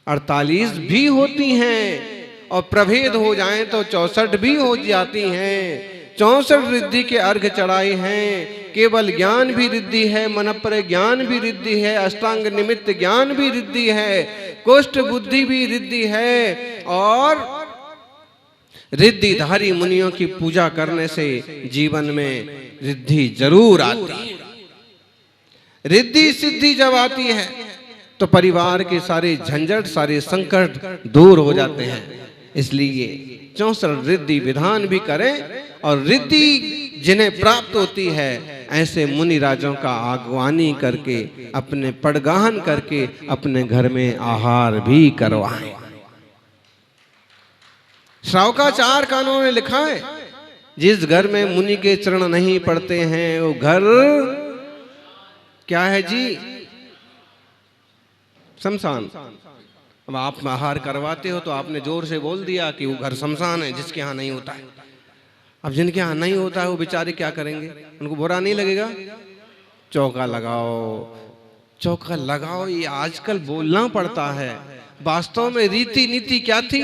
48 भी होती हैं और प्रभेद हो जाएं तो 64 भी हो जाती हैं। 64 रिद्धि के अर्घ चढ़ाए हैं। केवल ज्ञान भी रिद्धि है, मन पर ज्ञान भी रिद्धि है, अष्टांग निमित्त ज्ञान भी रिद्धि है, कुष्ठ बुद्धि भी रिद्धि है। और रिद्धिधारी मुनियों की पूजा करने से जीवन में रिद्धि जरूर आती है। रिद्धि सिद्धि जब आती है तो परिवार के सारे झंझट, सारे संकट दूर हो जाते हैं। इसलिए 64 रिद्धि विधान भी करें और रिद्धि जिन्हें प्राप्त होती है ऐसे मुनि राजों का आगवानी करके, अपने पड़गाहन करके अपने घर में आहार भी करवाएं। श्रावकाचार कानून ने लिखा है, जिस घर में मुनि के चरण नहीं पड़ते हैं वो घर क्या है जी? शमशान। अब आप आहार करवाते हो तो आपने जोर से बोल दिया कि वो घर शमशान है जिसके यहाँ नहीं होता है। अब जिनके यहाँ नहीं होता है वो बेचारे क्या करेंगे? उनको बुरा नहीं लगेगा? चौका लगाओ, चौका लगाओ, ये आजकल बोलना पड़ता है। वास्तव में रीति नीति क्या थी?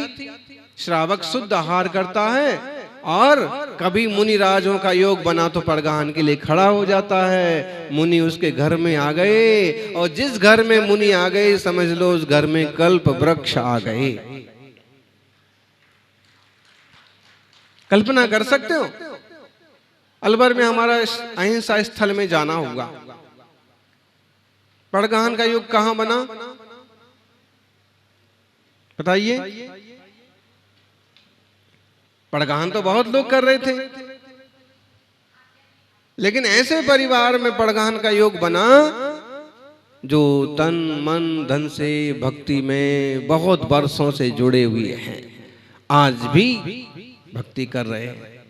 श्रावक शुद्ध आहार करता है और कभी मुनि राजों का योग बना तो पड़गाहन के लिए खड़ा हो जाता है। मुनि उसके घर में आ गए और जिस घर में मुनि आ गए समझ लो उस घर में कल्प वृक्ष आ गए। कल्पना कर सकते हो? अलवर में हमारा अहिंसा स्थल में जाना होगा। पड़गाहन का योग कहां बना बताइए? पड़गाहन तो बहुत लोग कर रहे थे, लेकिन ऐसे परिवार में पड़गाहन का योग बना जो तन मन धन से भक्ति में बहुत वर्षों से जुड़े हुए हैं, आज भी भक्ति कर रहे हैं।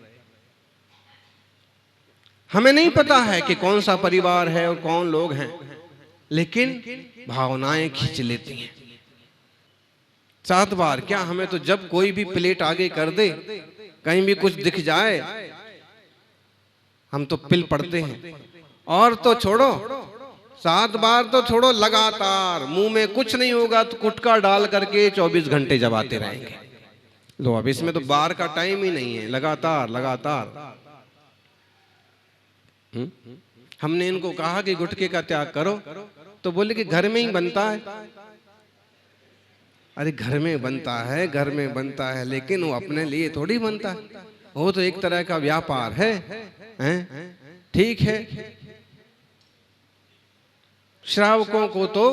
हमें नहीं पता है कि कौन सा परिवार है और कौन लोग हैं, लेकिन भावनाएं खींच लेती हैं। 7 बार क्या, हमें तो जब कोई भी प्लेट आगे कर दे, कहीं भी कुछ दिख जाए, हम तो पिल पड़ते हैं। और तो छोड़ो, 7 बार तो छोड़ो, लगातार मुंह में कुछ नहीं होगा तो गुटखा डाल करके 24 घंटे जबाते रहेंगे। लो, अब इसमें तो बार का टाइम ही नहीं है, लगातार लगातार। हमने इनको कहा कि गुटखे का त्याग करो तो बोले कि घर में ही बनता है। अरे घर में बनता है, घर में बनता है, लेकिन वो अपने लिए थोड़ी बनता है, वो तो एक तरह का व्यापार है, हैं? ठीक है। श्रावकों को तो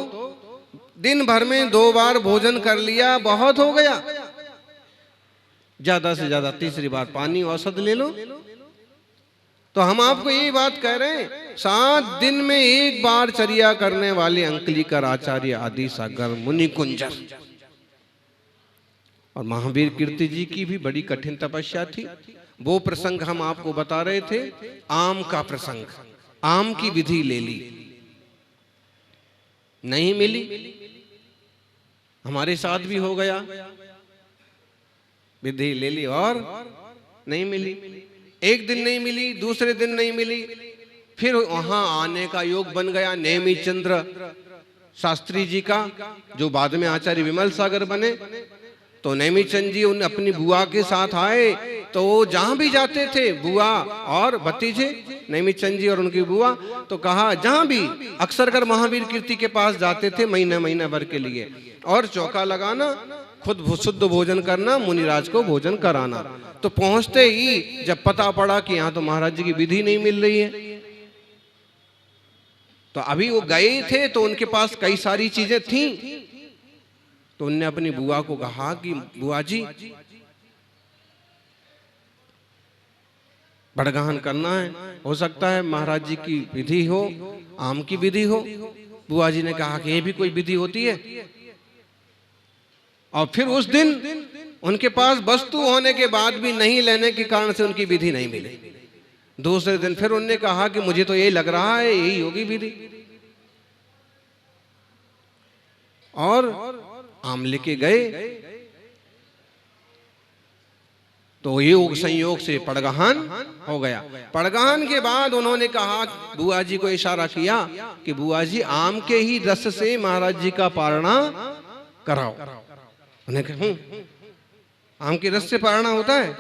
दिन भर में 2 बार भोजन कर लिया बहुत हो गया, ज्यादा से ज्यादा तीसरी बार पानी औषध ले लो। तो हम आपको यही बात कह रहे हैं, 7 दिन में 1 बार चर्या करने वाले अंकलिकर आचार्य आदि सागर मुनि कुंजर और महावीर कीर्ति जी की भी बड़ी कठिन तपस्या थी। वो प्रसंग हम आपको बता रहे थे, आम का प्रसंग। आम की विधि ले ली, नहीं मिली, हमारे साथ भी हो गया, विधि ले ली और नहीं मिली। एक दिन नहीं मिली, दूसरे दिन नहीं मिली, फिर वहां आने का योग बन गया नेमी चंद्र शास्त्री जी का, जो बाद में आचार्य विमल सागर बने। तो नेमीचंद जी उन अपनी बुआ के साथ आए, तो वो जहां भी जाते थे, बुआ और भतीजे नेमीचंद जी और उनकी बुआ, तो कहा जहां भी अक्सर कर महावीर कीर्ति के पास जाते थे महीना भर के लिए, और चौका लगाना, खुद शुद्ध भोजन करना, मुनिराज को भोजन कराना। तो पहुंचते ही जब पता पड़ा कि यहाँ तो महाराज जी की विधि नहीं मिल रही है, तो अभी वो गए थे तो उनके पास कई सारी चीजें थीं। तो उनने अपनी बुआ को कहा कि बुआ जी, पड़गाहन करना है, हो सकता है महाराज जी की विधि हो, आम की विधि हो। बुआ जी ने कहा कि ये भी कोई विधि होती है? और फिर उस दिन उनके पास वस्तु होने के बाद भी नहीं लेने के कारण से उनकी विधि नहीं मिली। दूसरे दिन फिर उन्होंने कहा कि मुझे तो यही लग रहा है यही होगी विधि, और आम लेके गए। तो योग संयोग से पड़गहन हो गया। पड़गहन के बाद उन्होंने कहा, बुआ जी को इशारा किया कि बुआ जी आम के ही रस से महाराज जी का पारणा कराओ। उन्हें कहा आम के रस से पारणा होता है?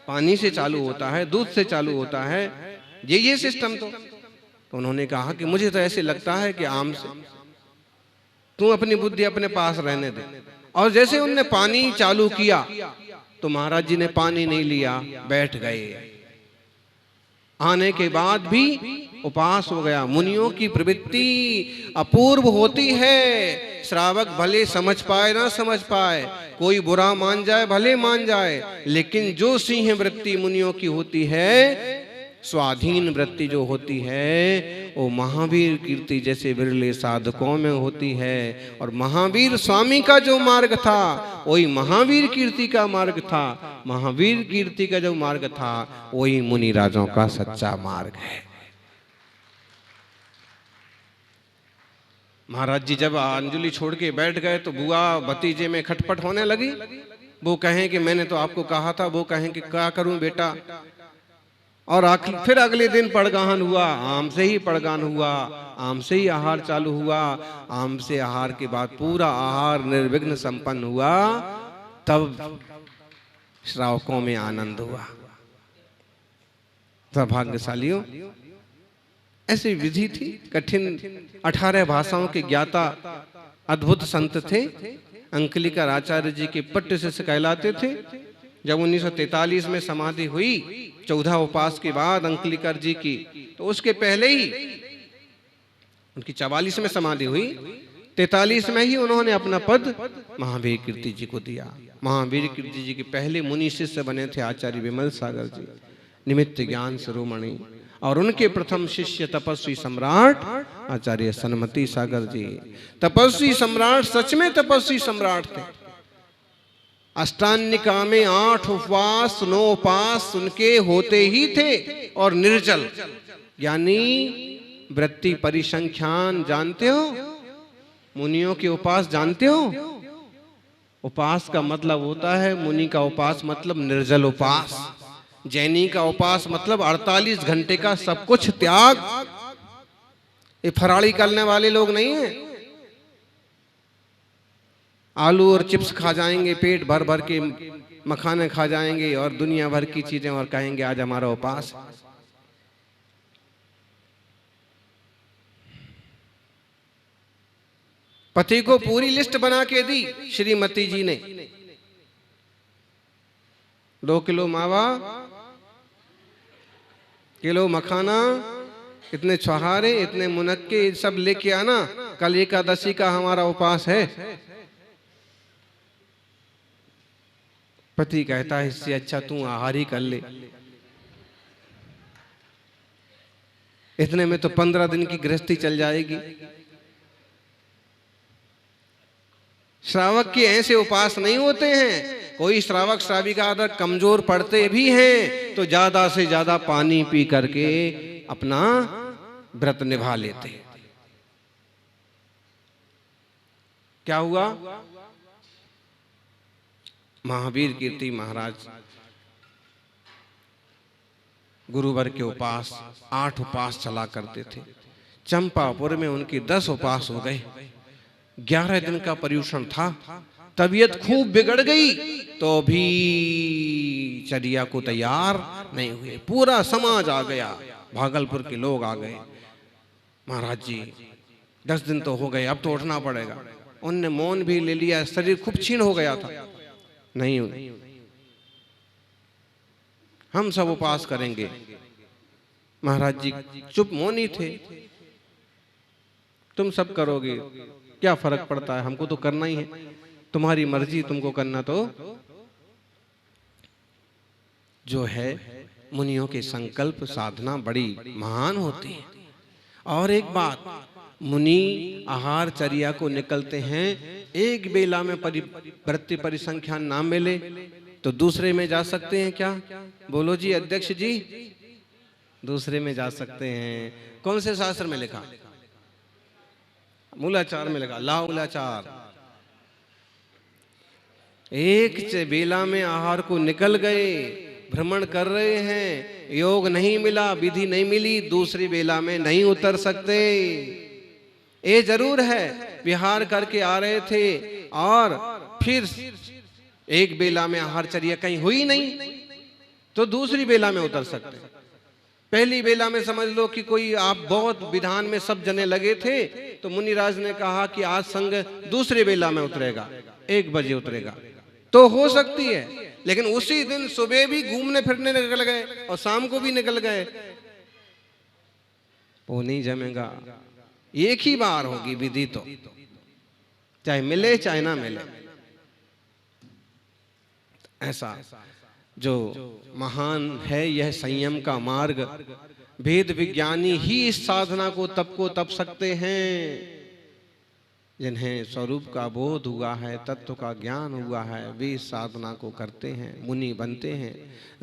पानी से चालू होता है, दूध से चालू होता है, ये सिस्टम। तो उन्होंने कहा कि मुझे तो ऐसे लगता है कि आम से। तू अपनी बुद्धि अपने पास रहने दे। और जैसे उनने पानी चालू किया तो महाराज जी ने पानी नहीं लिया, बैठ गए। आने के बाद भी उपास हो गया। मुनियों की प्रवृत्ति अपूर्व होती है। श्रावक भले समझ पाए ना समझ पाए, कोई बुरा मान जाए भले मान जाए, लेकिन जो सिंह वृत्ति मुनियों की होती है, स्वाधीन वृत्ति जो होती है, वो महावीर कीर्ति जैसे विरले साधकों में होती है। और महावीर स्वामी का जो मार्ग था वही महावीर कीर्ति का मार्ग था। महावीर कीर्ति का जो मार्ग था वही मुनि राजों का सच्चा मार्ग है। महाराज जी जब अंजलि छोड़ के बैठ गए तो बुआ भतीजे में खटपट होने लगी। वो कहें कि मैंने तो आपको कहा था, वो कहें कि क्या करूं बेटा। और फिर अगले दिन पड़गहन हुआ, आम से ही पड़गहन हुआ, आम से ही आहार चालू हुआ। आम से आहार के बाद पूरा आहार निर्विघ्न संपन्न हुआ। तब श्रावकों में आनंद हुआ। सौभाग्यशालियों, ऐसी विधि थी। कठिन 18 भाषाओं के ज्ञाता अद्भुत संत थे। अंकलिकर आचार्य जी के पट्ट शिष्य कहलाते थे। जब 1943 में समाधि हुई, 14 उपास के बाद अंकलिकर जी की, तो उसके पहले ही उनकी 44 में समाधि हुई, 43 में ही उन्होंने अपना पद महावीर कीर्ति जी को दिया। महावीर कीर्ति जी के पहले मुनि शिष्य बने थे आचार्य विमल सागर जी, निमित्त ज्ञान शिरोमणि। और उनके प्रथम शिष्य तपस्वी सम्राट आचार्य सन्मति सागर जी। तपस्वी सम्राट, सच में तपस्वी सम्राट थे। अष्टांगिका में 8 उपवास 9 उपास उनके होते ही थे। और निर्जल यानी वृत्ति परिसंख्यान जानते हो? मुनियों के उपास जानते हो? उपास का मतलब होता है, मुनि का उपास मतलब निर्जल उपास, जैनी का उपास मतलब 48 घंटे का सब कुछ त्याग। ये फराड़ी करने वाले लोग नहीं हैं। आलू और चिप्स खा जाएंगे, पेट भर भर के मखाने खा जाएंगे और दुनिया भर की चीजें, और कहेंगे आज हमारा उपास। पति को पूरी लिस्ट बना के दी श्रीमती जी ने। 2 किलो मावा, किलो मखाना, इतने छुहारे, इतने मुनक्के, सब लेके आना, कल एकादशी का हमारा उपास है। पति कहता है इससे अच्छा तू आहार ही कर ले। इतने में तो 15 दिन की गृहस्थी चल जाएगी। श्रावक के ऐसे उपास नहीं होते हैं। कोई श्रावक श्राविका अगर कमजोर पड़ते भी हैं तो ज्यादा से ज्यादा पानी पी करके अपना व्रत निभा लेते। क्या हुआ? महावीर कीर्ति महाराज गुरुवर के उपास 8 उपास चला करते थे। चंपापुर में उनके 10 उपास हो गए। 11 दिन का पर्यूषण था। तबीयत खूब बिगड़ गई तो भी चर्या को तैयार नहीं हुए। पूरा समाज आ गया, भागलपुर के लोग आ गए। महाराज जी 10 दिन तो हो गए, अब तो उठना पड़ेगा। उनने मौन भी ले लिया, शरीर खूब क्षीण हो गया था। नहीं, हम सब उपास करेंगे। महाराज जी चुप मौनी थे। तुम सब करोगे, क्या फर्क पड़ता है, हमको तो करना ही है। तुम्हारी मर्जी, तुमको करना तो जो है। मुनियों के संकल्प साधना बड़ी महान होती है। और एक बात, मुनि आहार चर्या को निकलते हैं, एक बेला में वृत्ति परिसंख्यान ना मिले तो दूसरे में जा सकते हैं। क्या बोलो जी अध्यक्ष जी? दूसरे में जा सकते हैं। कौन से शास्त्र में लिखा? मूलाचार में लिखा, ला मूलाचार। एक बेला में आहार को निकल गए, भ्रमण कर रहे हैं, योग नहीं मिला, विधि नहीं मिली, दूसरी बेला में नहीं उतर सकते। ये जरूर है विहार करके आ रहे थे और फिर एक बेला में आहारचर्या कहीं हुई नहीं तो दूसरी बेला में उतर सकते। पहली बेला में समझ लो कि कोई आप बहुत विधान में सब जने लगे थे तो मुनिराज ने कहा कि आज संग दूसरी बेला में उतरेगा, 1 बजे उतरेगा, तो हो सकती है। लेकिन उसी दिन सुबह भी घूमने फिरने निकल गए और शाम को भी निकल गए, वो नहीं जमेगा। एक ही बार होगी विधि, तो चाहे मिले चाहे ना मिले। ऐसा जो महान है यह संयम का मार्ग, वेद विज्ञानी ही इस साधना को तप सकते हैं। जिन्हें स्वरूप का बोध हुआ है, तत्व का ज्ञान हुआ है, वे इस साधना को करते हैं, मुनि बनते हैं,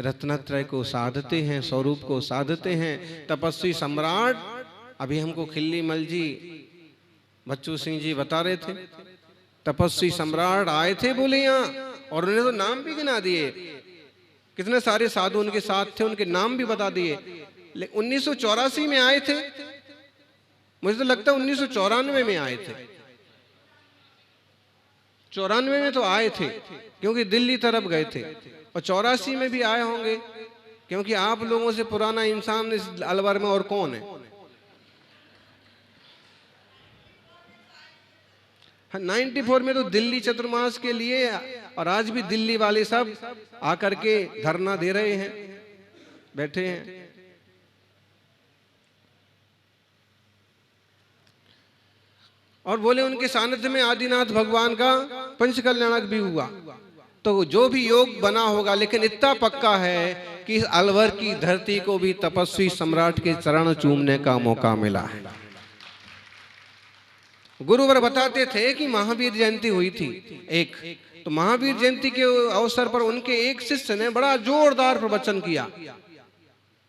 रत्नत्रय को साधते हैं, स्वरूप को साधते हैं। तपस्वी सम्राट, अभी हमको खिल्ली मल जी, बच्चू सिंह जी बता रहे थे, तपस्वी सम्राट आए थे बोले यहाँ, और उन्हें तो नाम भी गिना दिए, कितने सारे साधु उनके साथ थे, उनके नाम भी बता दिए। 1984 में आए थे, मुझे तो लगता है 1994 में आए थे, 94 में तो आए थे क्योंकि दिल्ली तरफ गए थे, और 84 में भी आए होंगे क्योंकि आप लोगों से पुराना इंसान इस अलवर में और कौन है। 94 में तो दिल्ली चतुर्मास के लिए, और आज भी दिल्ली वाले सब आकर के धरना दे रहे हैं, बैठे हैं। और बोले उनके सानिध्य में आदिनाथ भगवान का पंच कल्याणक भी हुआ। तो जो भी योग बना होगा, लेकिन इतना पक्का है कि इस अलवर की धरती को भी तपस्वी सम्राट के चरण चूमने का मौका मिला है। गुरुवर बताते थे कि महावीर जयंती हुई थी एक, तो महावीर जयंती के अवसर पर उनके एक शिष्य ने बड़ा जोरदार प्रवचन किया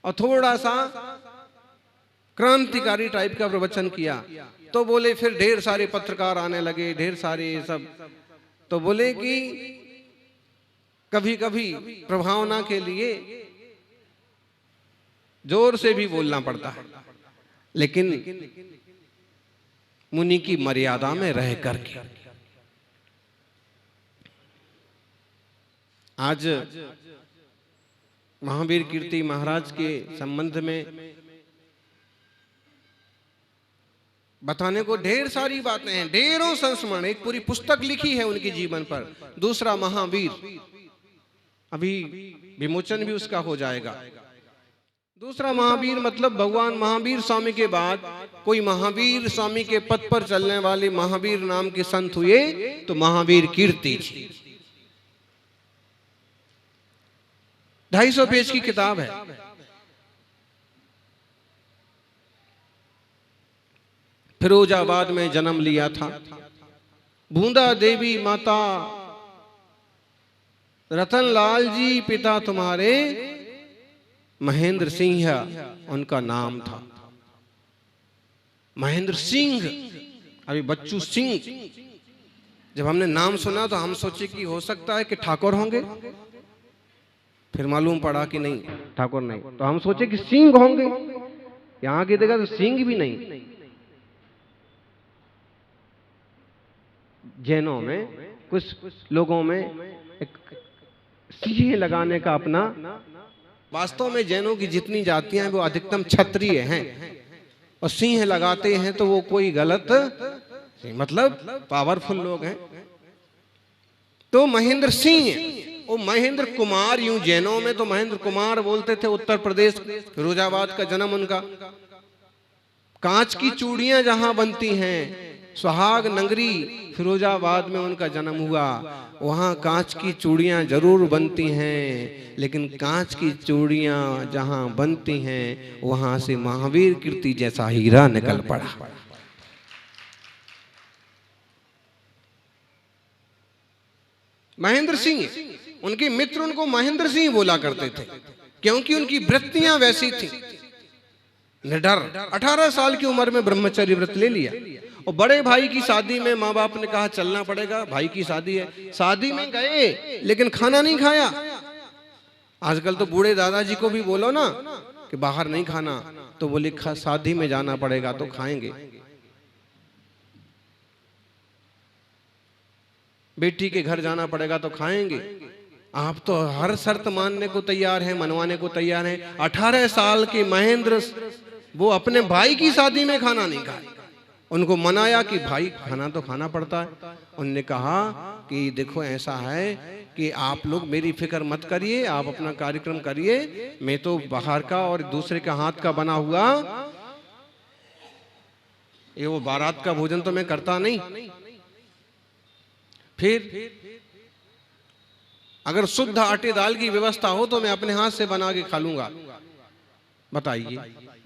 और थोड़ा सा क्रांतिकारी टाइप का प्रवचन किया। तो बोले फिर ढेर सारे पत्रकार आने लगे, ढेर सारे सब, तो बोले कि कभी कभी प्रभावना के लिए जोर से भी बोलना पड़ता है, लेकिन मुनि की मर्यादा में रह करके। आज महावीर कीर्ति महाराज के संबंध में बताने को ढेर सारी बातें हैं, ढेरों संस्मरण, एक पूरी पुस्तक लिखी है उनके जीवन पर, दूसरा महावीर, अभी विमोचन भी उसका हो जाएगा। दूसरा महावीर मतलब भगवान महावीर स्वामी के बाद कोई महावीर स्वामी के पद पर चलने वाले महावीर नाम के संत हुए तो महावीर कीर्ति जी। 250 पेज की किताब है। फिरोजाबाद में जन्म लिया था। बूंदा देवी माता, रतनलाल जी पिता तुम्हारे महेंद्र सिंह उनका नाम था, महेंद्र सिंह। अभी बच्चू सिंह जब हमने नाम सुना तो हम सोचे कि हो सकता है कि ठाकुर होंगे, फिर मालूम पड़ा कि नहीं, ठाकुर नहीं, तो हम सोचे कि सिंह होंगे। यहां की देखा तो सिंह भी नहीं। जैनों में कुछ लोगों में एक सिंह लगाने का अपना, वास्तव में जैनों की जितनी जातियां हैं वो अधिकतम क्षत्रिय हैं, और सिंह लगाते हैं तो वो कोई गलत, मतलब पावरफुल लोग हैं। तो महेंद्र सिंह, वो महेंद्र कुमार, यूं जैनों में तो महेंद्र कुमार बोलते थे। उत्तर प्रदेश फिरोजाबाद का जन्म उनका। कांच की चूड़ियां जहां बनती हैं, सुहाग नगरी फिरोजाबाद में उनका जन्म हुआ। वहां कांच की चूड़ियां जरूर बनती हैं, लेकिन कांच की चूड़ियां जहां बनती हैं वहां से महावीर कीर्ति जैसा हीरा निकल पड़ा। महेंद्र सिंह, उनके मित्र उनको महेंद्र सिंह बोला करते थे क्योंकि उनकी वृत्तियां वैसी थी। निडर, 18 साल की उम्र में ब्रह्मचर्य व्रत ले लिया और बड़े भाई की शादी में माँ बाप ने कहा चलना पड़ेगा, भाई की शादी है, शादी में गए लेकिन खाना नहीं खाया। आजकल तो बूढ़े दादाजी को भी बोलो ना कि बाहर नहीं खाना, तो बोले शादी में जाना पड़ेगा तो खाएंगे। बेटी के घर जाना पड़ेगा तो खाएंगे। आप तो हर शर्त मानने को तैयार हैं, मनवाने को तैयार हैं। 18 साल के महेंद्र वो अपने भाई की शादी में खाना नहीं खाए। उनको मनाया कि भाई खाना तो खाना पड़ता है। उनने कहा कि देखो ऐसा है कि आप लोग मेरी फिक्र मत करिए, आप अपना कार्यक्रम करिए, मैं तो बाहर का और दूसरे के हाथ का बना हुआ ये वो बारात का भोजन तो मैं करता नहीं। फिर अगर शुद्ध आटे दाल की व्यवस्था हो तो मैं अपने हाथ से बना के खा लूंगा। बताइए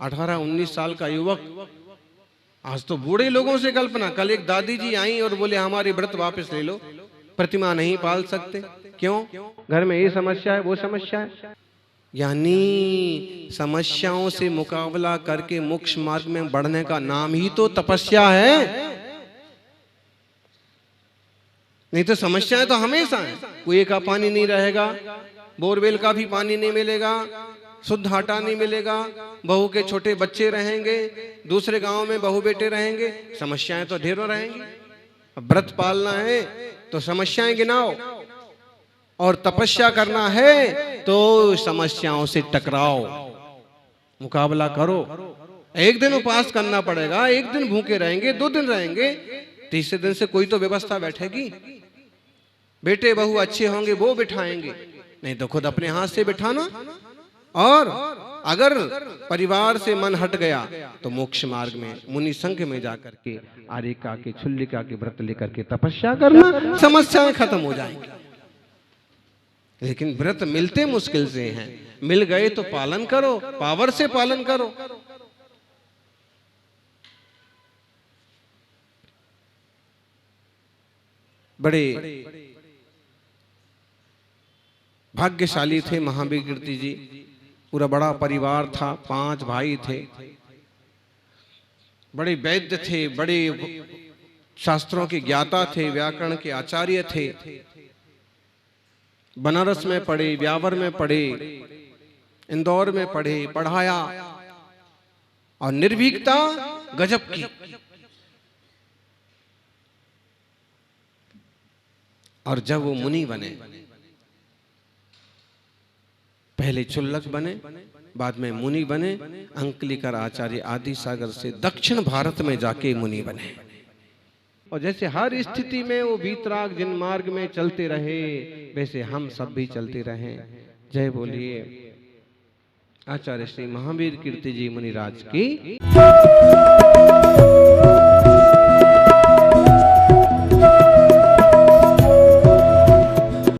18-19 साल का युवक, आज तो बूढ़े लोगों से कल्पना। कल एक दादी जी आई और बोले हमारी व्रत वापस ले लो, प्रतिमा नहीं पाल सकते। क्यों? घर में ये समस्या है, वो समस्या है। यानी समस्याओं से मुकाबला करके मोक्ष मार्ग में बढ़ने का नाम ही तो तपस्या है। नहीं तो समस्याएं तो हमेशा है। कुएं का पानी नहीं रहेगा, बोरवेल का भी पानी नहीं मिलेगा, शुद्ध आटा नहीं मिलेगा, बहू के छोटे बच्चे रहेंगे, दूसरे गांव में बहू बेटे रहेंगे, समस्याएं तो ढेरों रहेंगी। व्रत पालना है तो समस्याएं गिनाओ, और तपस्या करना है तो समस्याओं से टकराओ, मुकाबला करो। एक दिन उपवास करना पड़ेगा, एक दिन भूखे रहेंगे, 2 दिन रहेंगे, तीसरे दिन से कोई तो व्यवस्था बैठेगी। बेटे बहू अच्छे होंगे वो बिठाएंगे, नहीं तो खुद अपने हाथ से बिठाना। और अगर परिवार से मन हट गया तो मोक्ष मार्ग में मुनि संघ में जाकर के आर्यिका के छुल्लिका के व्रत लेकर के तपस्या करना, समस्याएं खत्म हो जाएंगी। लेकिन व्रत मिलते मुश्किल से हैं, मिल गए तो पालन करो, पावर से पालन करो। बड़े भाग्यशाली थे महावीर कीर्ति जी। पूरा बड़ा परिवार था, 5 भाई थे, बड़े वैद्य थे, बड़े शास्त्रों के ज्ञाता थे, व्याकरण के आचार्य थे। बनारस में पढ़े, ब्यावर में पढ़े, इंदौर में पढ़े, पढ़ाया, और निर्भीकता गजब की। और जब वो मुनि बने, पहले चुल्लक बने, बाद में मुनि बने, अंकलिकर आचार्य आदि सागर से दक्षिण भारत में जाके मुनि बने। और जैसे हर स्थिति में वो वीतराग जिन मार्ग में चलते रहे, वैसे हम सब भी चलते रहें। जय बोलिए आचार्य श्री महावीर कीर्ति जी मुनिराज की।